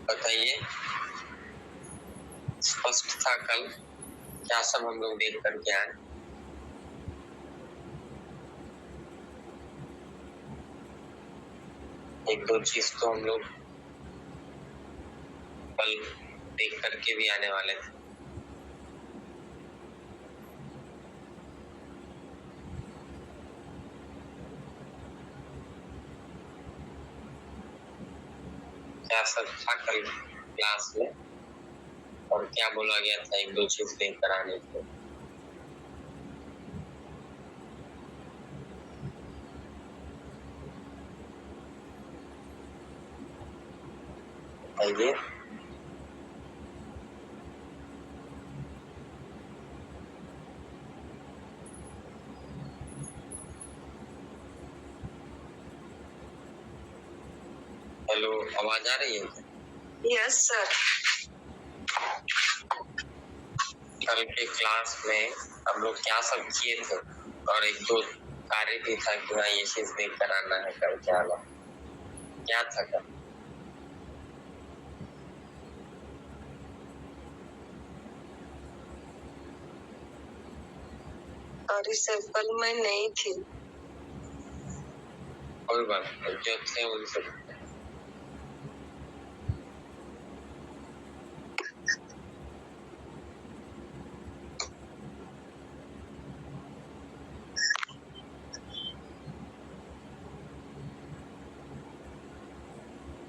बताइए, स्पष्ट था कल? क्या सब हम लोग देख करके आए? एक दो चीज तो हम लोग कल देख करके भी आने वाले थे। क्या सब था कल क्लास में और क्या बोला गया था एक दो चीज देख कर आने को? बताइए। हेलो, आवाज आ रही है? Yes sir. कल के क्लास में हम लोग क्या सब किए थे और एक दो कार्य भी था कि हाँ ये चीज देख कर आना है कल। क्या था कल? सॉरी सर, कल मैं नहीं थी। कोई बात नहीं, जो थे उनसे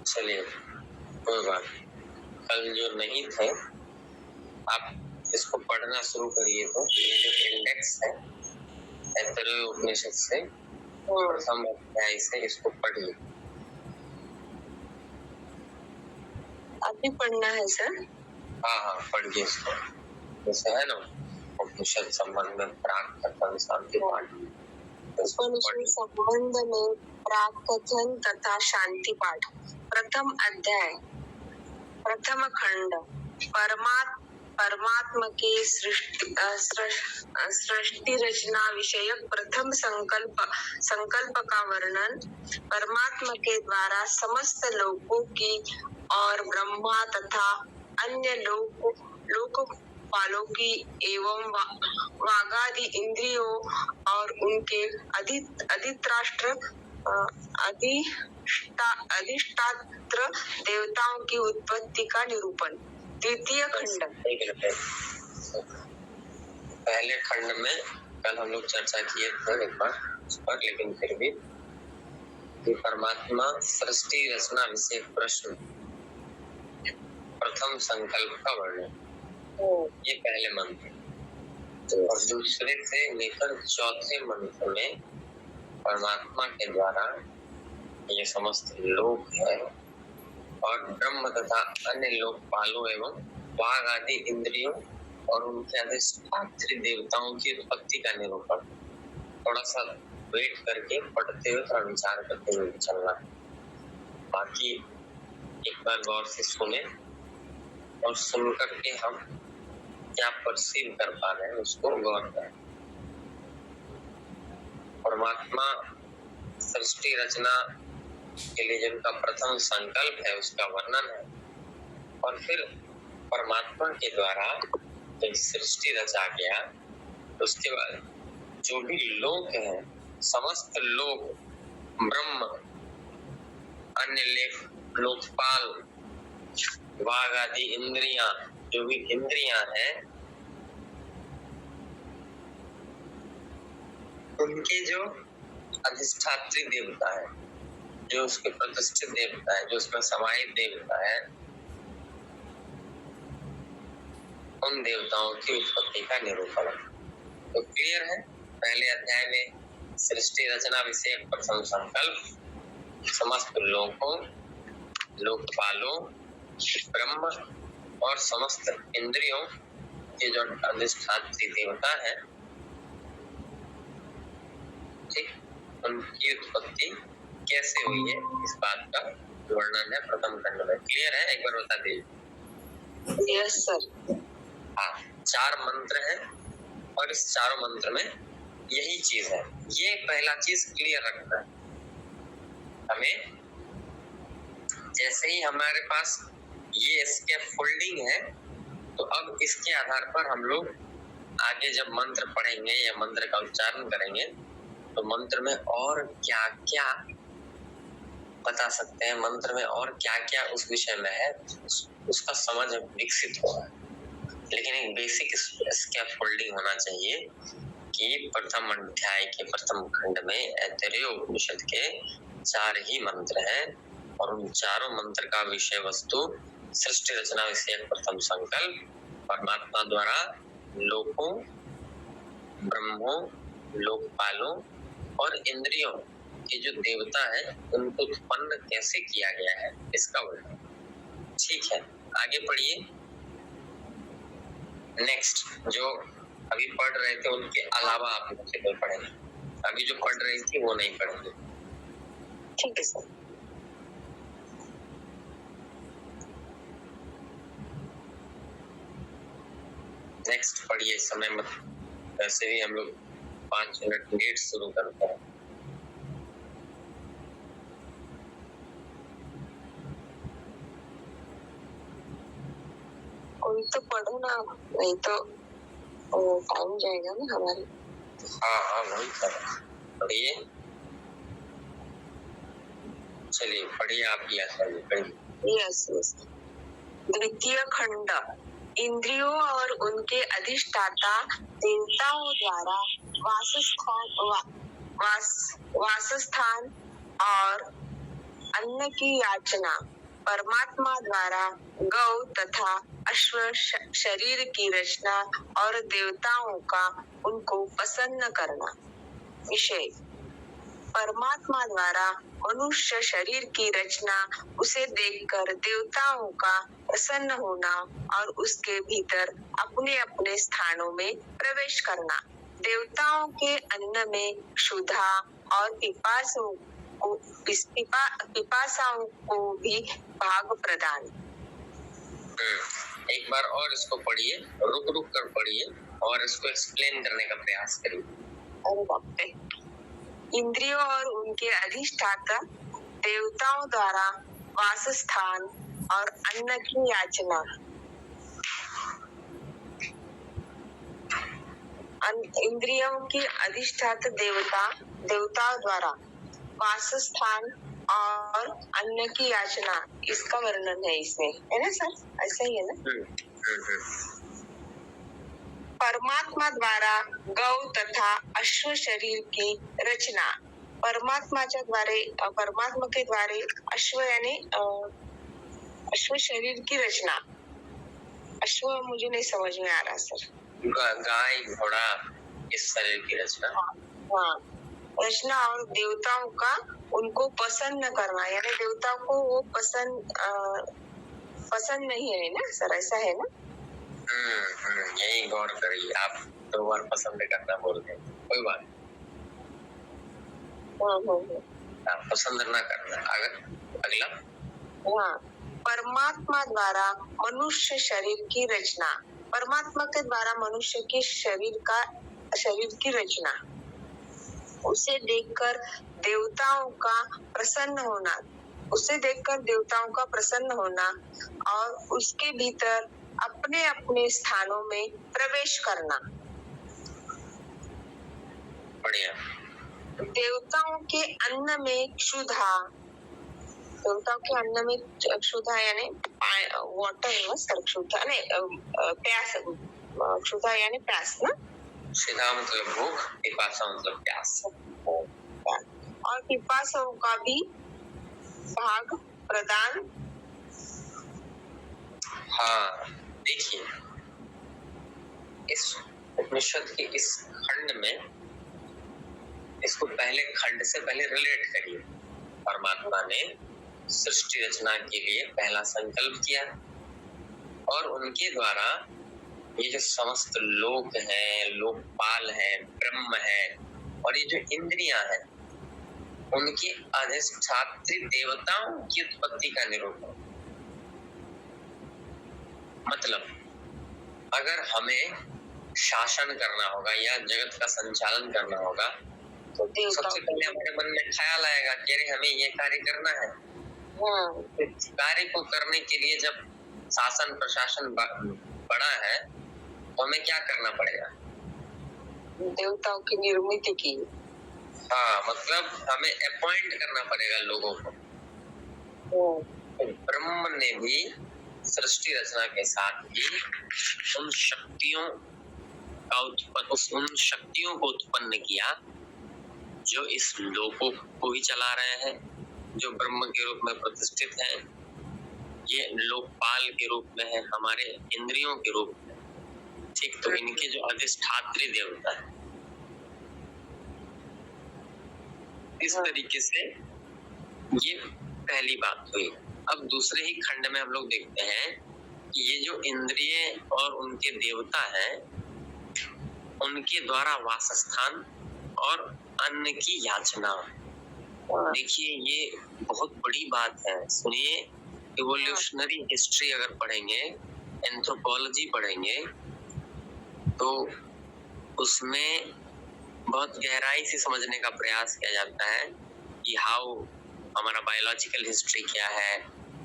चलिए, कोई बात नहीं। कल जो नहीं थे, आप इसको पढ़ना शुरू करिए। तो ये जो इंडेक्स है तैत्तरीय उपनिषद से प्रथम अध्याय से इसको पढ़िए। अभी पढ़ना है सर? हाँ, पढ़िए इसको। जैसे है ना उपनिषद संबंध में प्राक कथन शांति पाठ, उपनिषद संबंध में प्राक कथन तथा शांति पाठ। प्रथम अध्याय, प्रथम खंड। परमात्मा के सृष्टि रचना विषयक प्रथम संकल्प का वर्णन। परमात्मा के द्वारा समस्त लोकों की और ब्रह्मा तथा अन्य लोकपालों की एवं वागादि इंद्रियों और उनके अधिष्ठात्र देवताओं की उत्पत्ति का निरूपण। द्वितीय खंड। पहले खंड में कल हम लोग चर्चा किए थे एक बार उस पर, लेकिन फिर भी परमात्मा सृष्टि रचना विषय प्रश्न प्रथम संकल्प का वर्णन, ये पहले मंत्र। और दूसरे से लेकर चौथे मंत्र में परमात्मा के द्वारा ये समस्त लोक है और ब्रह्म तथा अन्य लोकपालों एवं वाग आदि इंद्रियों और उनके अधिष्ठात्री देवताओं की उत्पत्ति का निरूपण। थोड़ा सा वेट करके पढ़ते हुए थोड़ा विचार करते हुए चलना। बाकी एक बार गौर से सुने और सुन करके हम क्या परसीव कर पा रहे हैं उसको गौर करें। परमात्मा सृष्टि रचना के लिए जिनका प्रथम संकल्प है उसका वर्णन है, और फिर परमात्मा के द्वारा जब सृष्टि रचा गया उसके बाद जो भी लोक है, समस्त लोक, ब्रह्म, अन्य लोकपाल, वाग आदि इंद्रियां, जो भी इंद्रियां हैं, उनके जो अधिष्ठात्री देवता है, जो उसके प्रतिष्ठित देवता है, जो उसमें समाहित देवता है, उन देवताओं की उत्पत्ति का निरूपण। तो क्लियर है, पहले अध्याय में सृष्टि रचना विषय प्रथम संकल्प, समस्त लोकों, लोकपालों, ब्रह्म और समस्त इंद्रियों के जो अधिष्ठात्री देवता है, ठीक, उनकी उत्पत्ति कैसे हुई है इस बात का वर्णन है प्रथम खंड में। क्लियर है? एक बार बता दीजिए। Yes sir. हाँ, 4 मंत्र हैं और इस चारों मंत्र में यही चीज है। ये पहला चीज क्लियर रखना है हमें। जैसे ही हमारे पास ये इसके फोल्डिंग है, तो अब इसके आधार पर हम लोग आगे जब मंत्र पढ़ेंगे या मंत्र का उच्चारण करेंगे, तो मंत्र में और क्या क्या बता सकते हैं, मंत्र में और क्या क्या उस विषय में है, उसका समझ विकसित होगा। लेकिन एक बेसिक स्कैफोल्डिंग होना चाहिए कि प्रथम अध्याय के प्रथम खंड में ऐतरेय उपनिषद के 4 ही मंत्र हैं और उन चारों मंत्र का विषय वस्तु सृष्टि रचना विषय प्रथम संकल्प, परमात्मा द्वारा लोकों, ब्रह्मों, लोकपालों और इंद्रियों के जो देवता है उनको उत्पन्न कैसे किया गया है इसका वर्णन। ठीक है, आगे पढ़िए। नेक्स्ट जो अभी पढ़ रहे थे उनके अलावा आप लोग से कोई पढ़ेंगे, अभी जो पढ़ रही थी वो नहीं पढ़ेंगे। ठीक है सर। नेक्स्ट पढ़िए, समय मत, वैसे भी हम लोग 5 मिनट लेट शुरू करते हैं। कोई तो पढ़ो ना, नहीं तो टाइम जाएगा ना हमारे। हाँ वही पढ़िए। चलिए पढ़िए, आप ही पढ़िए। Yes yes. द्वितीय खंड, इंद्रियों और उनके अधिष्ठाता देवताओं द्वारा वासस्थान और अन्न की याचना, परमात्मा द्वारा गौ तथा अश्व शरीर की रचना और देवताओं का उनको प्रसन्न करना। विषय, परमात्मा द्वारा मनुष्य शरीर की रचना, उसे देखकर देवताओं का प्रसन्न होना और उसके भीतर अपने अपने स्थानों में प्रवेश करना। देवताओं के अन्न में क्षुधा और पिपासाओं को भी भाग प्रदान। एक बार और इसको पढ़िए, रुक रुक कर पढ़िए और इसको एक्सप्लेन करने का प्रयास करिए। अरे बाप रे। इंद्रियों और उनके अधिष्ठाता देवताओं द्वारा वासस्थान और अन्न की याचना, इंद्रियों की अधिष्ठाता देवताओं द्वारा वासस्थान और अन्न की याचना, इसका वर्णन है इसमें, है ना सर? ऐसा ही है ना? परमात्मा द्वारा गौ तथा अश्व शरीर की रचना, परमात्मा के द्वारे अश्व यानी अश्व शरीर की रचना। अश्व मुझे नहीं समझ में आ रहा सर। गाय घोड़ा इस शरीर की रचना। हाँ, रचना और देवताओं का उनको पसंद करना, यानी देवताओं को वो पसंद नहीं है ना सर? ऐसा है ना? यही गौर करिए, आप 2 बार पसंद करना बोल रहे, कोई बात। पसंद ना करना। अगला, हाँ, परमात्मा द्वारा मनुष्य शरीर की रचना, परमात्मा के द्वारा मनुष्य के शरीर की रचना, उसे देखकर देवताओं का प्रसन्न होना और उसके भीतर अपने अपने स्थानों में प्रवेश करना। बढ़िया। देवताओं के अन्न में क्षुधा, यानी वाटर में सर, क्षुधा नहीं, प्यास, क्षुधा यानी प्यास ना? क्षुधा मतलब भूख, पिपासा मतलब प्यास। और पिपासाओं का भी भाग प्रदान। हाँ, देखिए इस उपनिषद के इस खंड में इसको पहले खंड से पहले रिलेट करिए। परमात्मा ने सृष्टि रचना के लिए पहला संकल्प किया और उनके द्वारा ये जो समस्त लोक हैं, लोकपाल है, ब्रह्म है और ये जो इंद्रियां हैं, उनकी अधिष्ठात्री देवताओं की उत्पत्ति का निरूपण। मतलब अगर हमें शासन करना होगा या जगत का संचालन करना होगा तो सबसे पहले हमारे मन में ख्याल आएगा कि अरे हमें ये कार्य करना है। कार्य को करने के लिए जब शासन प्रशासन बड़ा है तो हमें क्या करना पड़ेगा? देवताओं की निर्मित की। हाँ, मतलब हमें अपॉइंट करना पड़ेगा लोगों को। तो ब्रह्म ने भी सृष्टि रचना के साथ ही उन शक्तियों को उत्पन्न किया जो इस लोकों को भी चला रहे हैं, जो ब्रह्म के रूप में प्रतिष्ठित हैं, ये लोकपाल के रूप में है, हमारे इंद्रियों के रूप में। ठीक, तो इनके जो अधिष्ठात्री देवता है, इस तरीके से ये पहली बात हुई। अब दूसरे ही खंड में हम लोग देखते हैं कि ये जो इंद्रिय और उनके देवता हैं, उनके द्वारा वासस्थान और अन्न की याचना। देखिए ये बहुत बड़ी बात है। सुनिए, इवोल्यूशनरी हिस्ट्री अगर पढ़ेंगे, एंथ्रोपोलॉजी पढ़ेंगे तो उसमें बहुत गहराई से समझने का प्रयास किया जाता है कि हाउ हमारा बायोलॉजिकल हिस्ट्री क्या है,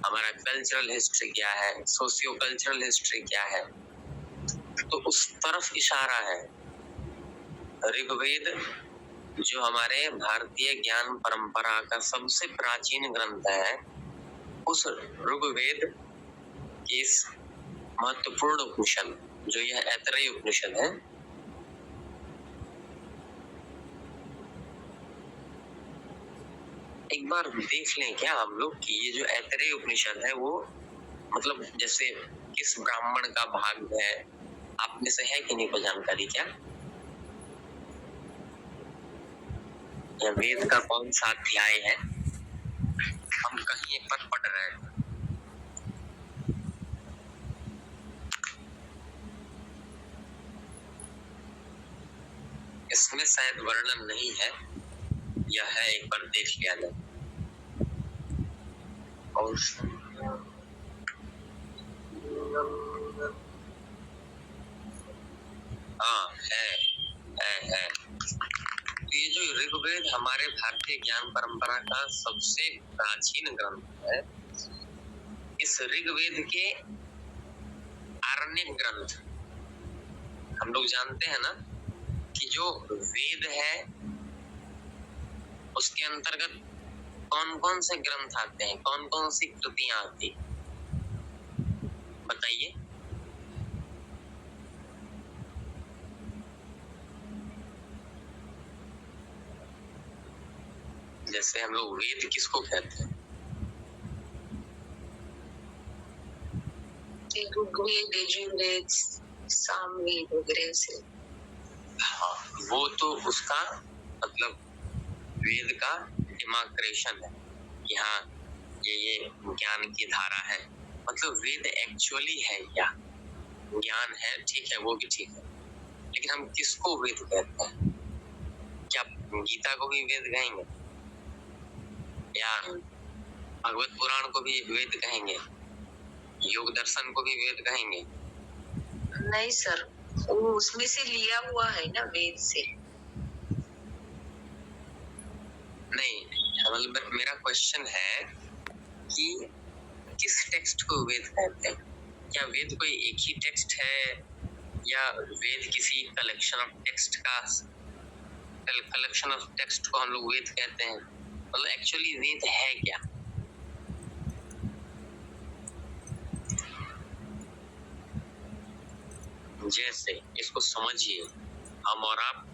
हमारा कल्चरल हिस्ट्री क्या है, सोशियो कल्चरल हिस्ट्री क्या है। तो उस तरफ इशारा है। ऋग्वेद जो हमारे भारतीय ज्ञान परंपरा का सबसे प्राचीन ग्रंथ है, उस ऋग्वेद के इस महत्वपूर्ण उपनिषद जो यह ऐतरेय उपनिषद है, एक बार देख लें क्या हम लोग कि ये जो ऐतरेय उपनिषद है वो मतलब जैसे किस ब्राह्मण का भाग है, आप में से है कि नहीं कोई जानकारी क्या? या वेद का कौन सा अध्याय है? हम कहीं एक पर पढ़ रहे हैं। इसमें शायद वर्णन नहीं है, यह है, एक बार देख लिया जाए। और हाँ है। तो ये जो ऋग्वेद हमारे भारतीय ज्ञान परंपरा का सबसे प्राचीन ग्रंथ है, इस ऋग्वेद के आरण्यक ग्रंथ हम लोग जानते हैं ना कि जो वेद है उसके अंतर्गत कौन कौन से ग्रंथ आते हैं, कौन कौन सी कृतियां आती, बताइए। जैसे हम लोग वेद किसको कहते हैं? ऋग्वेद, यजुर्वेद, सामवेद वगैरह से। हाँ, वो तो उसका मतलब वेद का डिमार्केशन है कि हाँ ये ज्ञान की धारा है। मतलब वेद एक्चुअली है क्या? ज्ञान है, ठीक है, वो भी ठीक है, लेकिन हम किसको वेद कहते हैं? क्या गीता को भी वेद कहेंगे या भगवत पुराण को भी वेद कहेंगे, योग दर्शन को भी वेद कहेंगे? नहीं सर, वो उसमें से लिया हुआ है ना, वेद से। नहीं, मतलब मेरा क्वेश्चन है कि किस टेक्स्ट को वेद कहते हैं? क्या वेद कोई एक ही टेक्स्ट है या वेद किसी कलेक्शन ऑफ टेक्स्ट का कलेक्शन ऑफ टेक्स्ट को हम लोग वेद कहते हैं? मतलब एक्चुअली वेद है क्या? जैसे इसको समझिए, हम और आप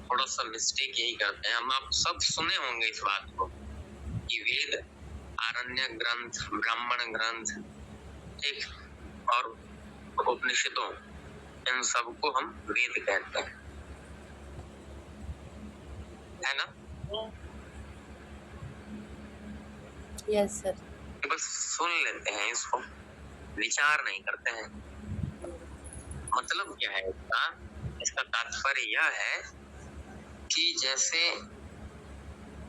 थोड़ा सा मिस्टेक यही करते हैं। हम आप सब सुने होंगे इस बात को कि वेद, आरण्य ग्रंथ, ब्राह्मण ग्रंथ, ठीक, और उपनिषदों, इन सबको हम वेद कहते हैं। है ना? Yes sir. बस सुन लेते हैं इसको, विचार नहीं करते हैं। मतलब क्या है इसका? इसका तात्पर्य यह है कि जैसे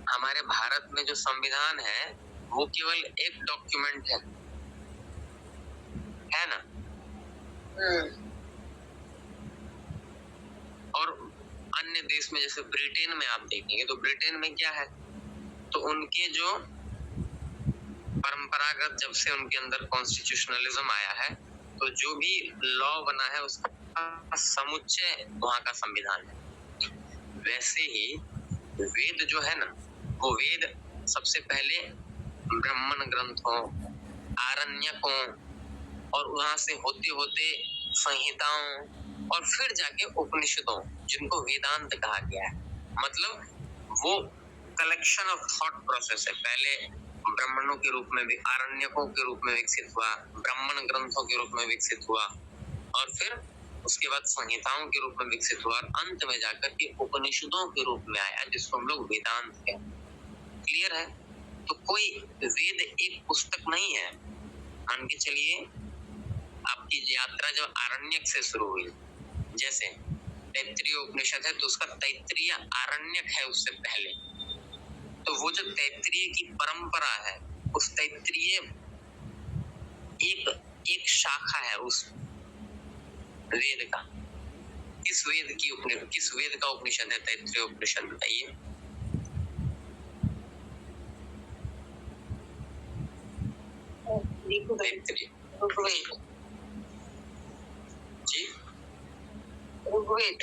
हमारे भारत में जो संविधान है वो केवल एक डॉक्यूमेंट है ना? और अन्य देश में जैसे ब्रिटेन में आप देखेंगे तो ब्रिटेन में क्या है, तो उनके जो परंपरागत जब से उनके अंदर कॉन्स्टिट्यूशनलिज्म आया है तो जो भी लॉ बना है उसका समुच्चय वहां का संविधान है। वैसे ही वेद जो है ना, वो वेद सबसे पहले ब्राह्मण ग्रंथों, आरण्यकों और वहां से होते होते संहिताओं और फिर जाके उपनिषदों, जिनको वेदांत कहा गया है। मतलब वो कलेक्शन ऑफ थॉट प्रोसेस है। पहले ब्राह्मणों के रूप में भी, आरण्यकों के रूप में विकसित हुआ, ब्राह्मण ग्रंथों के रूप में विकसित हुआ और फिर उसके बाद संहिताओं के रूप में विकसित हुआ और अंत में जाकर के उपनिषदों के रूप में आया, जिसको हम लोग वेदांत कहते हैं। क्लियर है? तो कोई वेद एक पुस्तक नहीं है। मान के चलिए आपकी यात्रा जब आरण्यक से शुरू हुई, जैसे तैत्तिरीय उपनिषद है तो उसका तैत्तिरीय आरण्यक है उससे पहले, तो वो जो तैत्तिरीय की परंपरा है, उस तैत्तिरीय एक शाखा है उस वेद का। किस वेद का उपनिषद है तैत्तिरीय उपनिषद, बताइए? ऋग्वेद। जी, ऋग्वेद।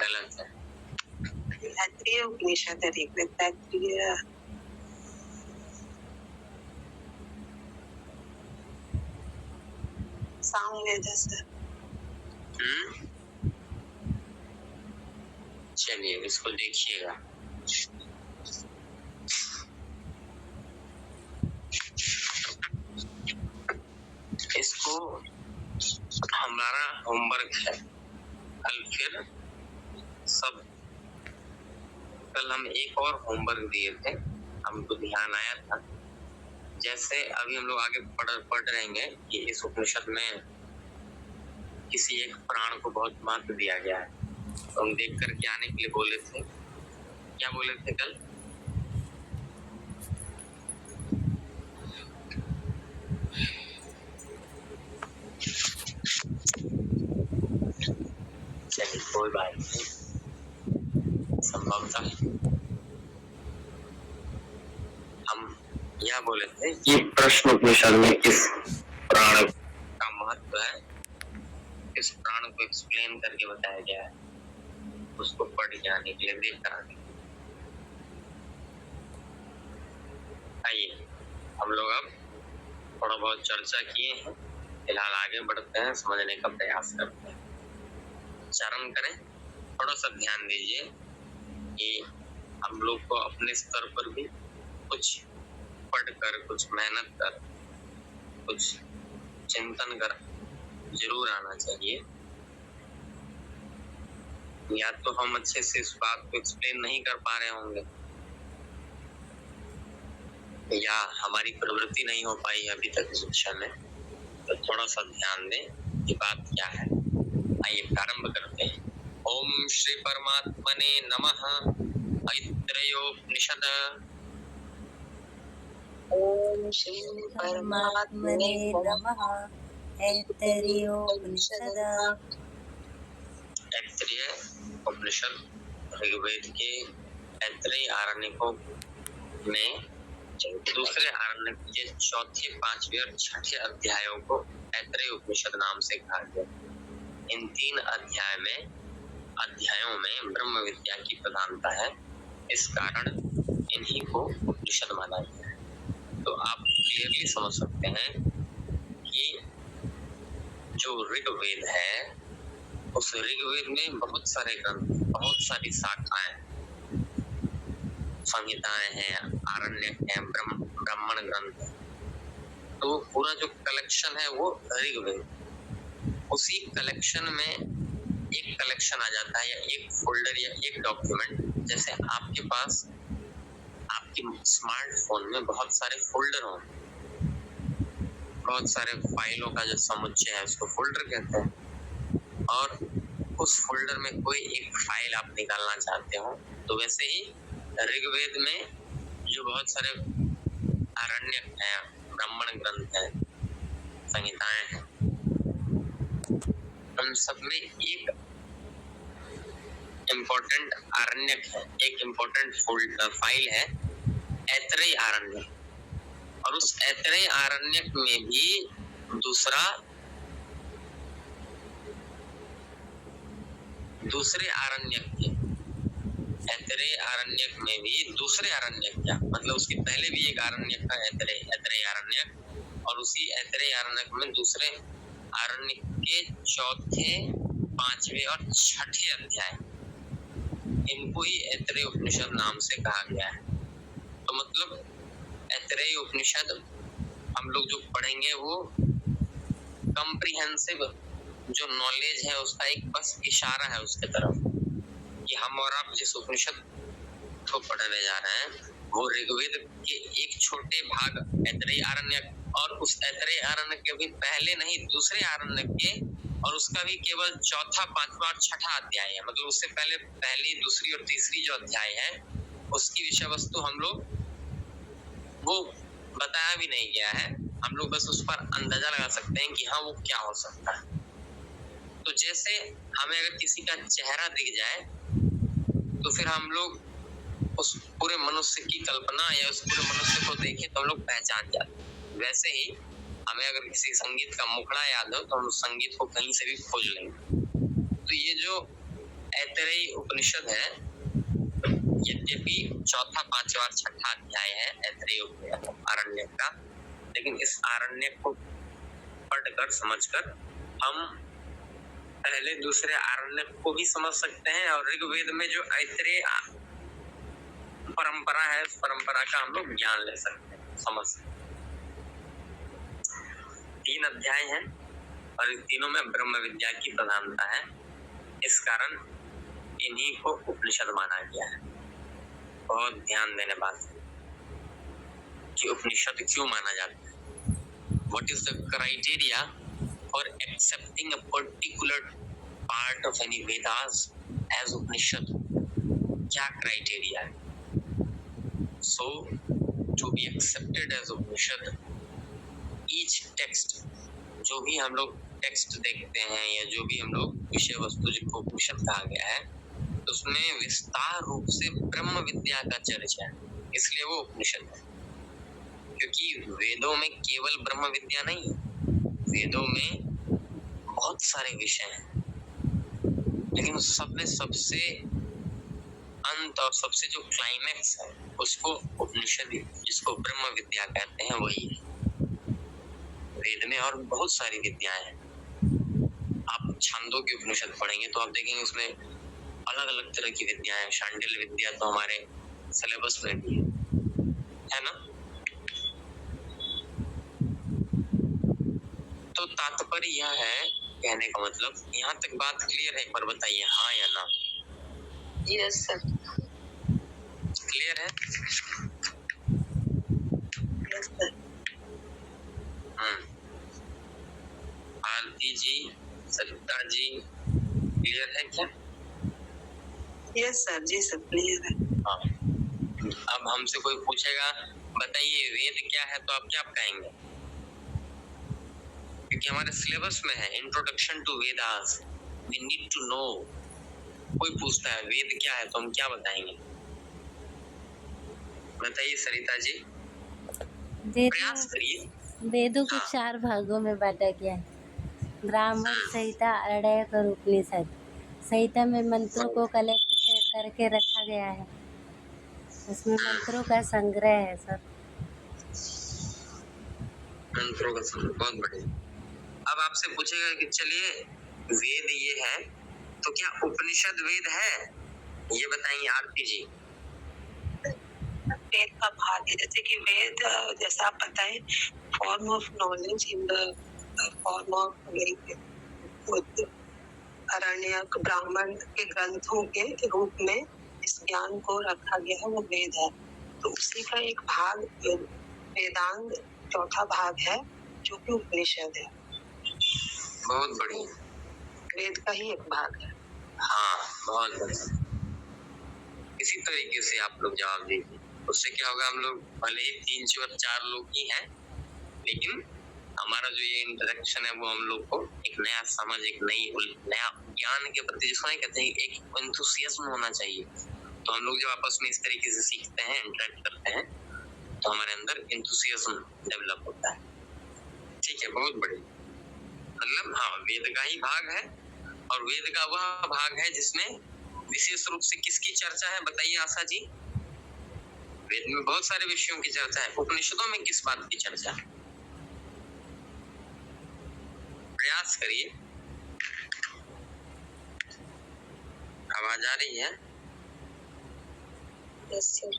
गलत है। तैत्तिरीय उपनिषद है ऋग्वेद। तैत्तिरीय सामवेद है सर। चलिए इसको देखिएगा। इसको हमारा होमवर्क है कल। फिर सब कल हम एक और होमवर्क दिए थे, हमको ध्यान आया था। जैसे अभी हम लोग आगे पढ़ रहेंगे कि इस उपनिषद में किसी एक प्राण को बहुत महत्व दिया गया है, तो हम देख करके आने के लिए बोले थे। क्या बोले थे कल? चलिए कोई बात नहीं, संभवतः हम यह बोले थे कि प्रश्न उपनिषद में किस प्राण का महत्व है, किस प्राण को एक्सप्लेन करके बताया गया है, उसको पढ़ के आने के लिए देख कर आने। आइए हम लोग अब थोड़ा बहुत चर्चा किए हैं, फिलहाल आगे बढ़ते हैं, समझने का प्रयास करते हैं। उच्चारण करें, थोड़ा सा ध्यान दीजिए कि हम लोग को अपने स्तर पर भी कुछ पढ़कर, कुछ मेहनत कर, कुछ चिंतन कर जरूर आना चाहिए। या तो हम अच्छे से इस बात को एक्सप्लेन नहीं कर पा रहे होंगे, या हमारी प्रवृत्ति नहीं हो पाई अभी तक इस विषय में, तो थोड़ा सा ध्यान दें कि बात क्या है। आइए प्रारंभ करते हैं। ओम श्री परमात्मने नमः। ऐत्रेयोपनिषद। ओम श्री परमात्मने नमः। ऐत्रेयोपनिषद। तैत्तिरीय उपनिषद ऋग्वेद के तैत्तिरीय आरण्यकों में दूसरे आरण्यक के चौथे, पांचवें और छठे अध्यायों को तैत्तिरीय उपनिषद नाम से कहा गया। इन 3 अध्यायों में ब्रह्म विद्या की प्रधानता है, इस कारण इन्हीं को उपनिषद माना गया है। तो आप क्लियरली समझ सकते हैं कि जो ऋग्वेद है, उस ऋग्वेद में बहुत सारे ग्रंथ, बहुत सारी शाखाएं, संहिताएं हैं, आरण्यक हैं, ब्राह्मण ग्रंथ है। तो पूरा जो कलेक्शन है वो ऋग्वेद। उसी कलेक्शन में एक एक कलेक्शन आ जाता है या एक फोल्डर या एक डॉक्यूमेंट। जैसे आपके पास आपके स्मार्टफोन में बहुत सारे फोल्डर हों, बहुत सारे फाइलों का जो समुच्चय है उसको फोल्डर कहते हैं, और उस फोल्डर में कोई एक फाइल आप निकालना चाहते हो, तो वैसे ही ऋग्वेद में जो बहुत सारे आरण्यक हैं, ब्राह्मण ग्रंथ हैं, संहिताएं हैं, उन सब में एक इम्पोर्टेंट आरण्यक है, एक इम्पोर्टेंट फाइल है ऐतरेय आरण्यक। और उस ऐतरेय आरण्यक में भी दूसरे आरण्यक के ऐतरेय आरण्यक में भी दूसरे आरण्यक, क्या मतलब उसके पहले भी एक आरण्यक था ऐतरेय आरण्यक, और उसी ऐतरेय आरण्यक में दूसरे आरण्यक के चौथे, पांचवें और छठे अध्याय, इनको ही ऐतरेय उपनिषद नाम से कहा गया है। तो मतलब ऐतरेय उपनिषद हम लोग जो पढ़ेंगे वो कॉम्प्रिहेंसिव जो नॉलेज है उसका एक बस इशारा है उसके तरफ, कि हम और आप जिस उपनिषद को पढ़ने जा रहे हैं वो ऋग्वेद के एक छोटे भाग ऐतरेय आरण्यक, और उस ऐतरेय आरण्यक के भी पहले नहीं दूसरे आरण्यक के, और उसका भी केवल चौथा, पांचवा और छठा अध्याय है। मतलब उससे पहले पहली, दूसरी और तीसरी जो अध्याय है उसकी विषय वस्तु हम लोग वो बताया भी नहीं गया है, हम लोग बस उस पर अंदाजा लगा सकते हैं कि हाँ वो क्या हो सकता है। तो जैसे हमें अगर किसी का चेहरा दिख जाए तो फिर हम लोग उस पूरे मनुष्य की कल्पना या उस पूरे मनुष्य को देखें तो हम लोग पहचान जाते हैं। वैसे ही हमें अगर किसी संगीत का मुखड़ा याद हो तो हम उस संगीत को कहीं से भी खोज लेंगे। तो ये जो ऐतरेय उपनिषद है, यद्यपि चौथा, पांचवा और छठा अध्याय है ऐतरेय आरण्यक का, लेकिन इस आरण्यक को पढ़कर समझकर हम पहले दूसरे आरण्यक को भी समझ सकते हैं, और ऋग्वेद में जो ऐतरेय परंपरा है उस परंपरा का हम लोग ज्ञान ले सकते हैं, समझ सकते हैं। 3 अध्याय हैं और इन तीनों में ब्रह्म विद्या की प्रधानता है, इस कारण इन्हीं को उपनिषद माना गया है। बहुत ध्यान देने बात है कि उपनिषद क्यों माना जाता है। What is the criteria for accepting a particular part of any Vedas as Upanishad? क्या क्राइटेरिया है? So to be accepted as Upanishad, each text, जो भी हम लोग टेक्स्ट देखते हैं या जो भी हम लोग विषय वस्तु जिनको उपनिषद कहा गया है, उसमें विस्तार रूप से ब्रह्म विद्या का चर्चा है, इसलिए वो उपनिषद है। क्योंकि वेदों में केवल ब्रह्म विद्या नहीं है, वेदों में बहुत सारे विषय हैं, लेकिन उस सब में सबसे अंत और सबसे जो क्लाइमैक्स है उसको उपनिषद, जिसको ब्रह्म विद्या कहते हैं, वही है। वेद में और बहुत सारी विद्याएं हैं। आप छंदों की उपनिषद पढ़ेंगे तो आप देखेंगे उसमें अलग अलग तरह की विद्याएं हैं। शांडिल्य विद्या तो हमारे सिलेबस में भी है ना। तो तात्पर्य यह है, कहने का मतलब, यहाँ तक बात क्लियर है? एक बार बताइए हाँ या ना। Yes sir. क्लियर है? Yes sir. Aarti ji, Sarita ji, clear है क्या? यस सर, जी सर क्लियर है। हाँ। अब हमसे कोई पूछेगा बताइए वेद क्या है, तो आप क्या कहेंगे? क्योंकि हमारे सिलेबस में है introduction to Vedas, we need to know. कोई पूछता है वेद क्या है तो हम क्या बताएंगे? बताइए सरिता जी, प्रयास करिए। वेदों को हाँ। 4 भागों में बांटा गया है, ब्राह्मण, संहिता, आरण्यक और उपनिषद। संहिता में मंत्रों को कलेक्ट करके रखा गया है, उसमें मंत्रों का संग्रह है सर। मंत्रों का संग्रह, बहुत बढ़िया। अब आपसे पूछेगा कि चलिए वेद ये है तो क्या उपनिषद वेद है, ये बताइए आरती जी। वेद का भाग है, जैसे कि वेद जैसा आप बताएं, form of knowledge in the form of Aranyaka Brahmana के ग्रंथों के रूप में इस ज्ञान को रखा गया है वो वेद है। तो उसी का एक भाग वेदांग चौथा भाग है जो कि उपनिषद है। बहुत बढ़िया। वेद का ही एक भाग है। हाँ, बहुत बढ़िया। इसी तरीके से आप लोग जवाब दीजिए, उससे क्या होगा, हम लोग भले ही 3-4 लोग ही हैं, लेकिन हमारा जो ये इंटरेक्शन है वो हम लोग को एक नया समझ, एक नया ज्ञान के प्रति, जिसको कहते हैं एक एंथुसियाज्म होना चाहिए। तो हम लोग जब आपस में इस तरीके से सीखते हैं, इंटरेक्ट करते हैं, तो हमारे अंदर एंथुसियाज्म डेवलप होता है। ठीक है, बहुत बढ़िया। मतलब हाँ, वेद का ही भाग है, और वेद का वह भाग है जिसमें विशेष रूप से किसकी चर्चा है, बताइए आशा जी। वेद में बहुत सारे विषयों की चर्चा है, उपनिषदों में किस बात की चर्चा है? प्रयास करिए। आवाज आ रही है? Yes sir.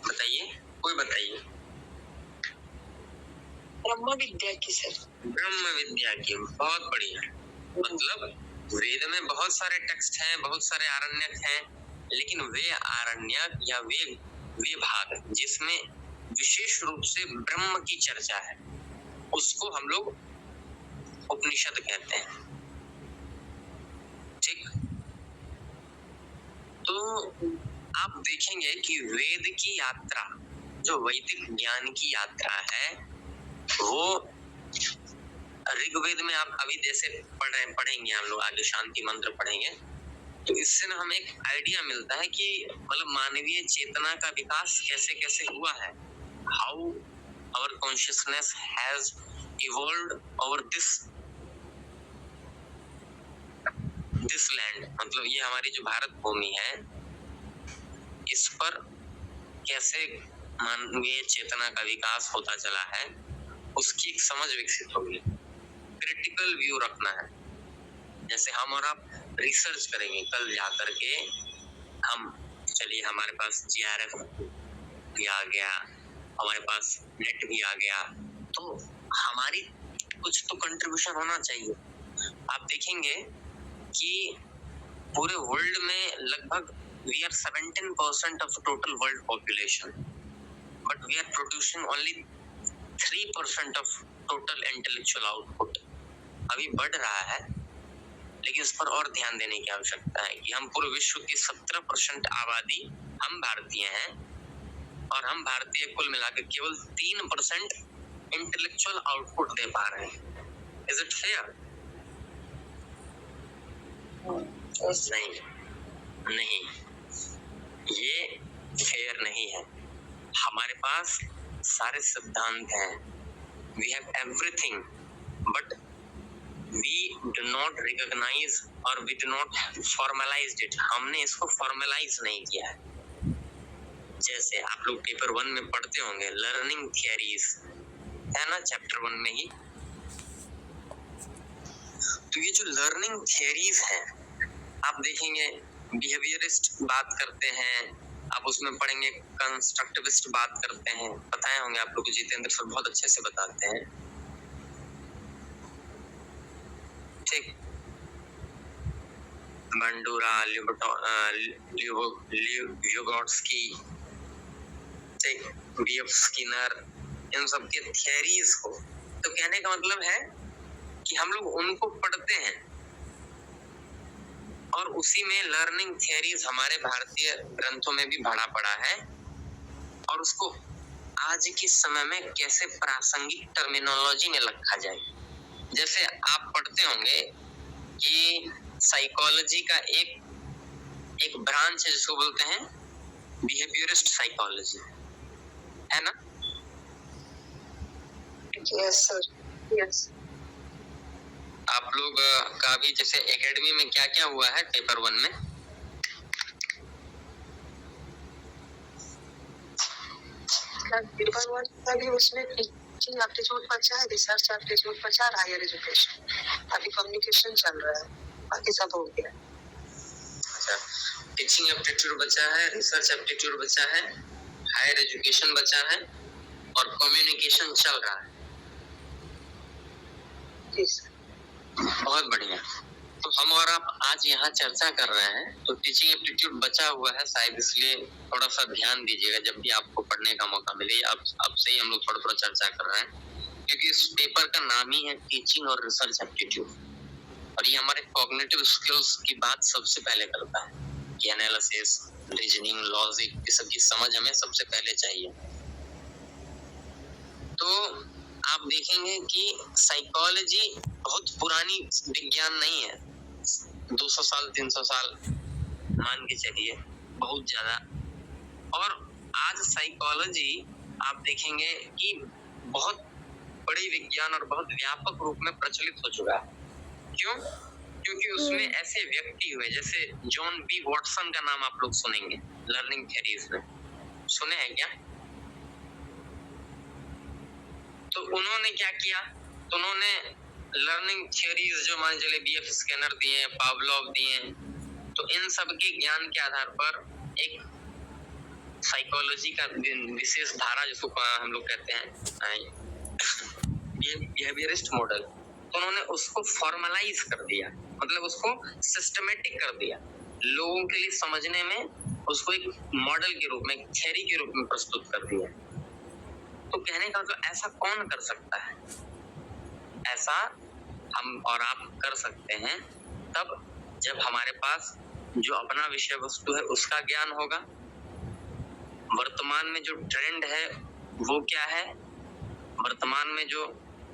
बताइए, कोई बताइए। ब्रह्म विद्या की सर। ब्रह्म विद्या की, बहुत बढ़िया। मतलब वेद में बहुत सारे टेक्स्ट हैं, बहुत सारे आरण्यक हैं, लेकिन वे आरण्यक या वे भाग जिसमें विशेष रूप से ब्रह्म की चर्चा है, उसको हम लोग उपनिषद कहते हैं। ठीक, तो आप देखेंगे कि वेद की यात्रा, जो वैदिक ज्ञान की यात्रा है, वो ऋग्वेद में आप अभी जैसे पढ़ेंगे हम लोग आगे, शांति मंत्र पढ़ेंगे, तो इससे ना हमें एक आइडिया मिलता है कि मतलब मानवीय चेतना का विकास कैसे कैसे हुआ है, how our consciousness has evolved over this land. मतलब ये हमारी जो भारत भूमि है, इस पर कैसे मानवीय चेतना का विकास होता चला है, उसकी एक समझ विकसित होगी। क्रिटिकल व्यू रखना है। जैसे हम और आप रिसर्च करेंगे कल जाकर के, हम चलिए हमारे पास GRF भी आ गया, हमारे पास नेट भी आ गया, तो हमारी कुछ तो कंट्रीब्यूशन होना चाहिए। आप देखेंगे कि पूरे वर्ल्ड में लगभग we are 17% of total world population, but we are producing only 3% of total intellectual output। अभी बढ़ रहा है, लेकिन इस पर और ध्यान देने की आवश्यकता है कि हम पूरे विश्व की 17% आबादी हम भारतीय हैं, और हम भारतीय कुल मिलाकर केवल 3% इंटेलेक्चुअल आउटपुट दे पा रहे हैं। Is it fair? नहीं, ये फेयर नहीं है। हमारे पास सारे सिद्धांत हैं, we have everything, but we do not recognize और we do not formalize it। हमने इसको formalize नहीं किया है। जैसे आप लोग पेपर 1 में पढ़ते होंगे लर्निंग थियरीज, है ना, चैप्टर 1 में ही। तो ये जो लर्निंग थियरीज हैं, आप देखेंगे बिहेवियरिस्ट बात करते हैं, आप उसमें पढ़ेंगे कंस्ट्रक्टिविस्ट बात करते हैं, बताए होंगे आप लोग को, जितेंद्र सर बहुत अच्छे से बताते हैं। ठीक, बंडूरा, ल्यूगोट्स्की, B.F. स्किनर, इन सब के थियरीज को, तो कहने का मतलब है कि हम लोग उनको पढ़ते हैं, और उसी में लर्निंग थियरीज हमारे भारतीय ग्रंथों में भी भरा पड़ा है, और उसको आज के समय में कैसे प्रासंगिक टर्मिनोलॉजी में रखा जाए। जैसे आप पढ़ते होंगे कि साइकोलॉजी का एक ब्रांच है जिसको बोलते हैं बिहेवियरिस्ट साइकोलॉजी, है ना? Yes sir, yes. आप लोग का भी जैसे एकेडमी में क्या क्या हुआ है पेपर 1 में? पेपर 1 का भी उसमें टीचिंग एप्टीट्यूड बचा है, रिसर्च एप्टीट्यूड बचा, हायर एजुकेशन, अभी कम्युनिकेशन चल रहा है, बाकी सब हो गया। अच्छा, टीचिंग एप्टीट्यूड बचा है, रिसर्च एप्टीट्यूड बचा है, हायर एजुकेशन बचा है, और कम्युनिकेशन चल रहा है। जी सर। बहुत बढ़िया। तो हम और आप आज यहाँ चर्चा कर रहे हैं, तो टीचिंग एप्टीट्यूड बचा हुआ है शायद, इसलिए थोड़ा सा ध्यान दीजिएगा जब भी आपको पढ़ने का मौका मिले। अब से ही हम लोग थोड़ा थोड़ा चर्चा कर रहे हैं, क्योंकि इस पेपर का नाम ही है टीचिंग और रिसर्च एप्टीट्यूड, और ये हमारे कॉग्निटिव स्किल्स की बात सबसे पहले करता है कि एनालिसिस, रीजनिंग, लॉजिक, ये सब की समझ हमें सबसे पहले चाहिए। तो आप देखेंगे कि साइकोलॉजी बहुत पुरानी विज्ञान नहीं है, 200 साल 300 साल मान के चलिए, बहुत ज्यादा। और आज साइकोलॉजी आप देखेंगे कि बहुत बड़ी विज्ञान और बहुत व्यापक रूप में प्रचलित हो चुका है। क्यों? क्योंकि उसमें ऐसे व्यक्ति हुए, जैसे जॉन बी वॉटसन का नाम आप लोग सुनेंगे लर्निंग थ्योरीज में, सुने हैं क्या? तो उन्होंने क्या किया? तो उन्होंने लर्निंग थ्योरीज जो मान चले बीएफ स्किनर दिए, पावलोव दिए, तो इन सब के ज्ञान के आधार पर एक साइकोलॉजी का विशेष धारा, जिसको हम लोग कहते हैं बिहेवियरिस्ट मॉडल, तो उन्होंने उसको फॉर्मलाइज कर दिया, मतलब उसको सिस्टमेटिक कर दिया, लोगों के लिए समझने में उसको एक मॉडल के रूप में, एक थ्योरी के रूप में प्रस्तुत कर दिया। तो कहने का मतलब ऐसा कौन कर सकता है? ऐसा हम और आप कर सकते हैं तब जब हमारे पास जो अपना विषय वस्तु है उसका ज्ञान होगा, वर्तमान में जो ट्रेंड है वो क्या है, वर्तमान में जो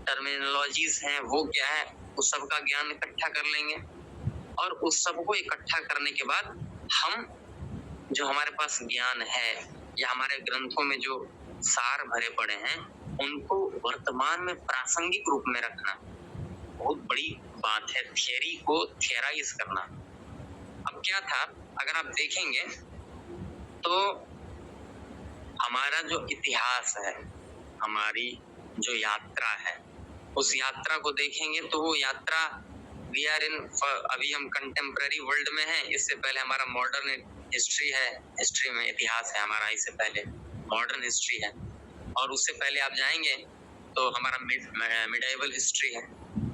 टर्मिनोलॉजीज हैं वो क्या है, उस सब का ज्ञान इकट्ठा कर लेंगे, और उस सब को इकट्ठा करने के बाद हम जो हमारे पास ज्ञान है या हमारे ग्रंथों में जो सार भरे पड़े हैं उनको वर्तमान में प्रासंगिक रूप में रखना बहुत बड़ी बात है, थियरी को थियराइज करना। अब क्या था, अगर आप देखेंगे तो हमारा जो इतिहास है, हमारी जो यात्रा है, उस यात्रा को देखेंगे तो वो यात्रा वी आर इन, अभी हम कंटेम्पररी वर्ल्ड में हैं, इससे पहले हमारा मॉडर्न हिस्ट्री है, हिस्ट्री में इतिहास है हमारा, इससे पहले मॉडर्न हिस्ट्री है, और उससे पहले आप जाएंगे तो हमारा मिडाइवल हिस्ट्री है,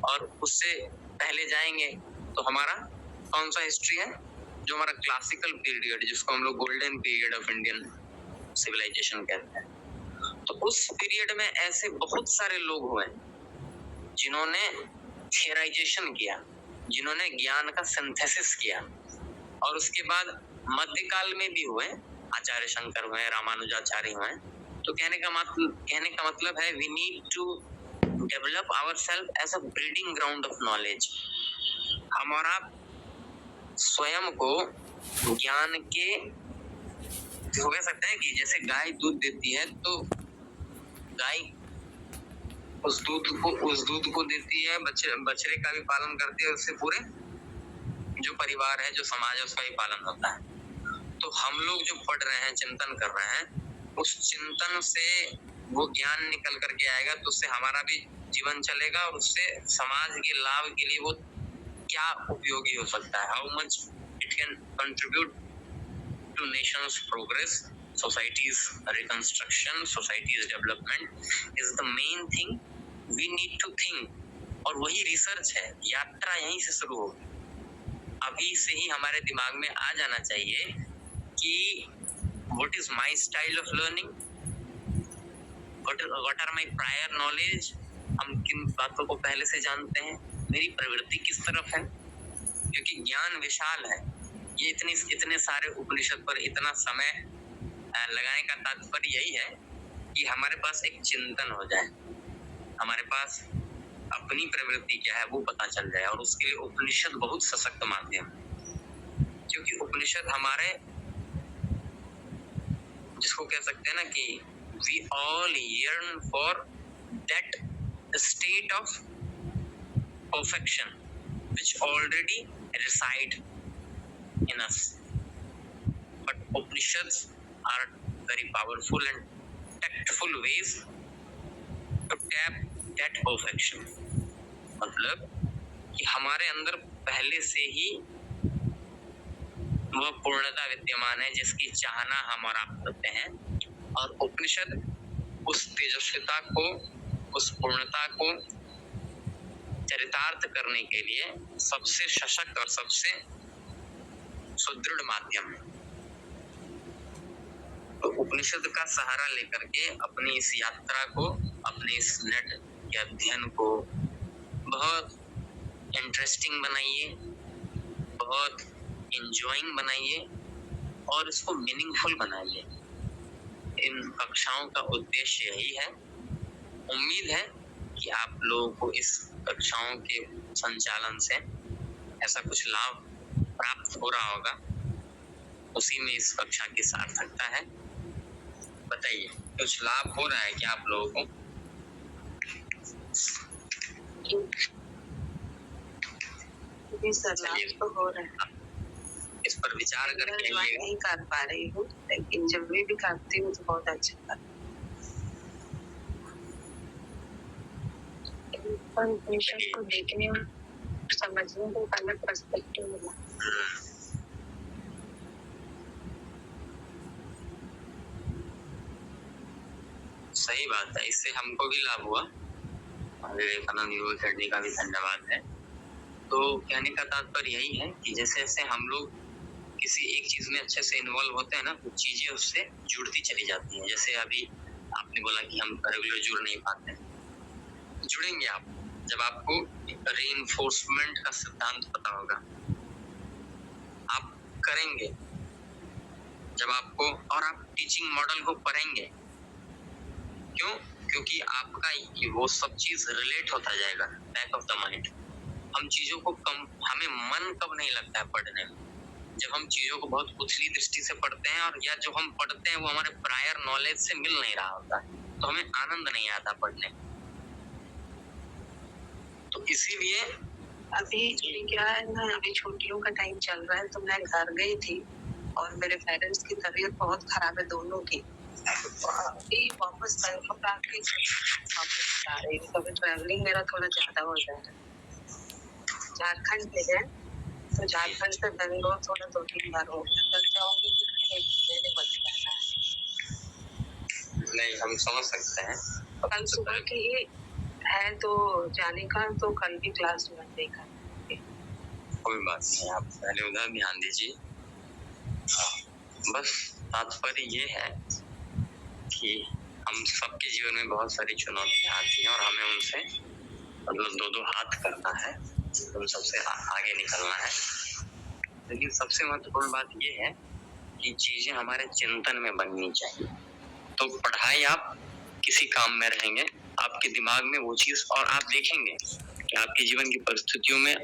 और उससे पहले जाएंगे तो हमारा कौन सा हिस्ट्री है, जो हमारा क्लासिकल पीरियड, जिसको हम लोग golden period of Indian civilisation कहते हैं। तो उस पीरियड में ऐसे बहुत सारे लोग हुए जिन्होंने थियराइजेशन किया, जिन्होंने ज्ञान का सिंथेसिस किया, और उसके बाद मध्यकाल में भी हुए, आचार्य शंकर हुए, रामानुजाचार्य हुए। तो कहने का मतलब है we need to develop ourself as a breeding ground of knowledge. हम और आप स्वयं को ज्ञान के, हो कह सकते हैं कि जैसे गाय दूध देती है तो गाय उस दूध को देती है, बछड़े का भी पालन करती है, उससे पूरे जो परिवार है, जो समाज है, उसका भी पालन होता है। तो हम लोग जो पढ़ रहे हैं, चिंतन कर रहे हैं, उस चिंतन से वो ज्ञान निकल करके आएगा, तो उससे हमारा भी जीवन चलेगा, और उससे समाज के लाभ के लिए वो क्या उपयोगी हो सकता है, how much it can contribute two nations progress, society's reconstruction, society's development is the main thing we need to think। और वही रिसर्च है, यात्रा यहीं से शुरू होगी। अभी से ही हमारे दिमाग में आ जाना चाहिए कि what is my style of learning, what are my prior knowledge, हम किन बातों को पहले से जानते हैं, मेरी प्रवृत्ति किस तरफ है, क्योंकि ज्ञान विशाल है। ये इतने सारे उपनिषद पर इतना समय लगाने का तात्पर्य यही है कि हमारे पास एक चिंतन हो जाए, हमारे पास अपनी प्रवृत्ति क्या है वो पता चल जाए, और उसके लिए उपनिषद बहुत सशक्त माध्यम है। क्योंकि उपनिषद हमारे, जिसको कह सकते हैं ना कि we all yearn for that state of perfection which already reside in us, but Upanishads are very powerful and tactful ways to tap that perfection। मतलब कि हमारे अंदर पहले से ही वह पूर्णता विद्यमान है जिसकी चाहना हम और आप करते हैं, और उपनिषद उस तेजस्विता को, उस पूर्णता को चरितार्थ करने के लिए सबसे सशक्त और सबसे सुदृढ़ माध्यम है। तो उपनिषद का सहारा लेकर के अपनी इस यात्रा को, अपने इस नेट के अध्ययन को बहुत इंटरेस्टिंग बनाइए, बहुत इंजॉइंग बनाइए और इसको मीनिंगफुल बनाइए। इन कक्षाओं का उद्देश्य यही है। उम्मीद है कि आप लोगों को इस कक्षाओं के संचालन से ऐसा कुछ लाभ प्राप्त हो रहा होगा। उसी में इस कक्षा की सार्थकता है। बताइए, कुछ लाभ हो रहा है क्या आप लोगों को? जी सर, लाभ तो हो रहा है। इस पर विचार करके ज्वाइन नहीं कर पा रही हूँ, लेकिन जब भी करती हूँ तो बहुत अच्छा लगता है। को देखने और समझने को अलग पर्सपेक्टिव मिला। सही बात है, इससे हमको भी लाभ हुआ। विवेकानंद युवा अकेडमी का भी धन्यवाद है। तो कहने का तात्पर्य यही है कि जैसे जैसे हम लोग किसी एक चीज में अच्छे से इन्वॉल्व होते हैं ना, कुछ चीजें उससे जुड़ती चली जाती हैं। जैसे अभी आपने बोला कि हम रेगुलर जुड़ नहीं पाते, जुड़ेंगे आप जब आपको रीइंफोर्समेंट का सिद्धांत पता होगा। आप करेंगे जब आपको, और आप टीचिंग मॉडल को पढ़ेंगे। क्यों? क्योंकि आपका वो सब चीज रिलेट होता जाएगा बैक ऑफ द माइंड। हम चीजों को हमें मन कब नहीं लगता है पढ़ने में? जब हम चीजों को बहुत उथली दृष्टि से पढ़ते हैं, और या जो हम पढ़ते हैं वो हमारे प्रायर नॉलेज से मिल नहीं रहा होता, तो हमें आनंद नहीं आता पढ़ने। तो इसीलिए अभी क्या है ना, अभी छुट्टियों का टाइम चल रहा है, तो मैं घर गई थी और मेरे पेरेंट्स की तबीयत बहुत खराब है, दोनों की। अभी वापस बैंगलोर आके वापस आ रही हूँ। कभी ट्रैवलिंग मेरा थोड़ा ज्यादा हो जाता है। झारखंड में है, तो झारखंड से बैंगलोर थोड़ा 2-3 बार हो गया। कल जाऊंगी तो फिर बच जाना है। नहीं, हम समझ सकते हैं। कल सुबह के ही है तो जाने का, तो कल भी क्लास में देखा। कोई बात नहीं, आप पहले उधर ध्यान दीजिए। बस तात्पर्य ये है कि हम सबके जीवन में बहुत सारी चुनौतियां आती हैं और हमें उनसे मतलब दो हाथ करना है, उन सबसे आगे निकलना है। लेकिन सबसे महत्वपूर्ण बात ये है कि चीजें हमारे चिंतन में बननी चाहिए। तो पढ़ाई आप किसी काम में रहेंगे, आपके दिमाग में वो चीज, और आप देखेंगे कि आपके जीवन की परिस्थितियों में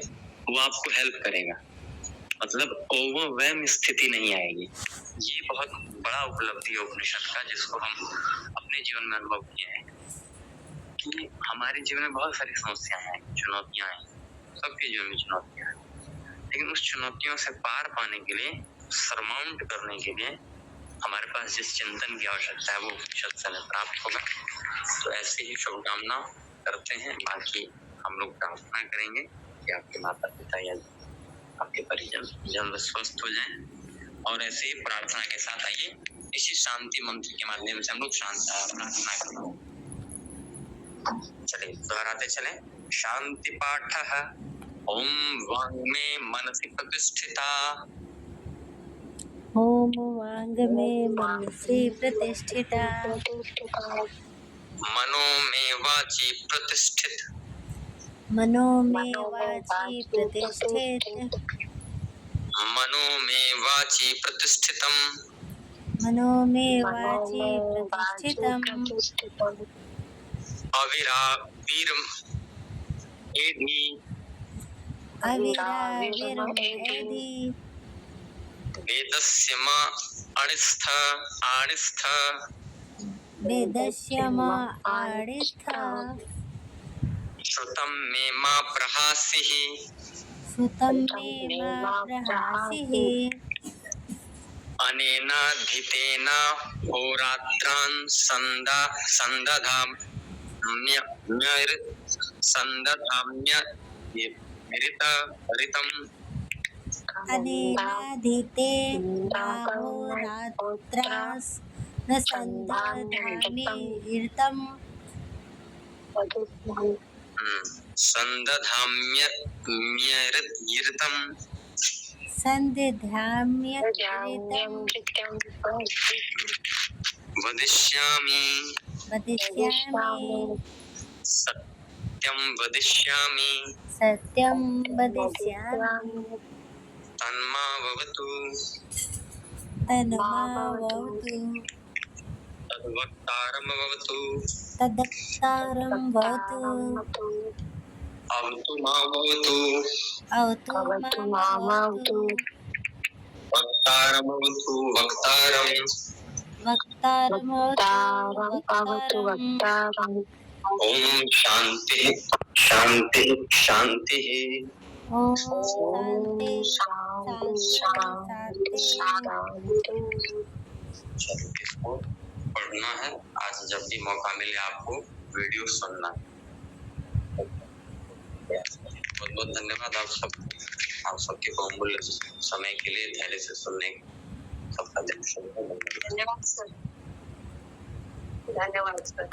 वो आपको हेल्प करेगा। मतलब ओवरवेल्म स्थिति नहीं आएगी। ये बहुत बड़ा उपलब्धि है उपनिषद का, जिसको हम अपने जीवन में अनुभव किए हैं कि हमारे जीवन में बहुत सारी समस्याएं हैं, चुनौतियां हैं, सबके जीवन में चुनौतियां हैं। लेकिन उस चुनौतियों से पार पाने के लिए, सरमाउंट करने के लिए हमारे पास जिस चिंतन की आवश्यकता है वो उपनिषद से हमें प्राप्त होगा। तो ऐसे ही शुभकामना करते हैं। बाकी हम लोग प्रार्थना करेंगे कि आपके माता पिता या आपके परिजन जल्द स्वस्थ हो जाएं। और ऐसे ही प्रार्थना के साथ आइए इसी शांति मंत्र के माध्यम से हम लोग प्रार्थना करें। चलिए दोहराते चले। शांति पाठः ओम वांग में मनसि प्रतिष्ठिता, ओम वांग में मनसि प्रतिष्ठिता, मनो में वाची प्रतिष्ठित, मनो में वाची प्रतिष्ठित, मनो में वाची प्रतिष्ठितम, मनो में वाची प्रतिष्ठितम, अविरावीरम एधि, अविराविर्मेधि, वेदस्य मा अणिस्थ आणिस्थ, वेदस्य मा आडिस्थ, श्रुतं मे मा प्रहासिः, श्रुतं मे मा प्रहासिः, अनेनाधितेन होरात्रान् संदधाम्यरितम्, अनेनाधितेन अहोरात्रान् न संदधामि ऋतम्। संदधाम्यर्यृतं संदिधाम्यकृतं वदिष्यामि वदिष्यामि सत्यं वदिष्यामि सत्यं वदिष्यामि तन्मावतु तन्मावतु तद्वक्तारं भवतु तदक्तारं भवतु अवतु मामवतु अवतु मामवतु वक्तारं भवतु वक्तारं वक्तारमवतु वक्तारम् ओम शांति शांति शांति। ओम शांति शांति शांति। चलो इसको पढ़ना है। आज जब भी मौका मिले आपको वीडियो सुनना है। बहुत बहुत धन्यवाद आप सबके बहुमूल्य समय के लिए धैर्य से सुनने सबका दिल से धन्यवाद सर। धन्यवाद सर।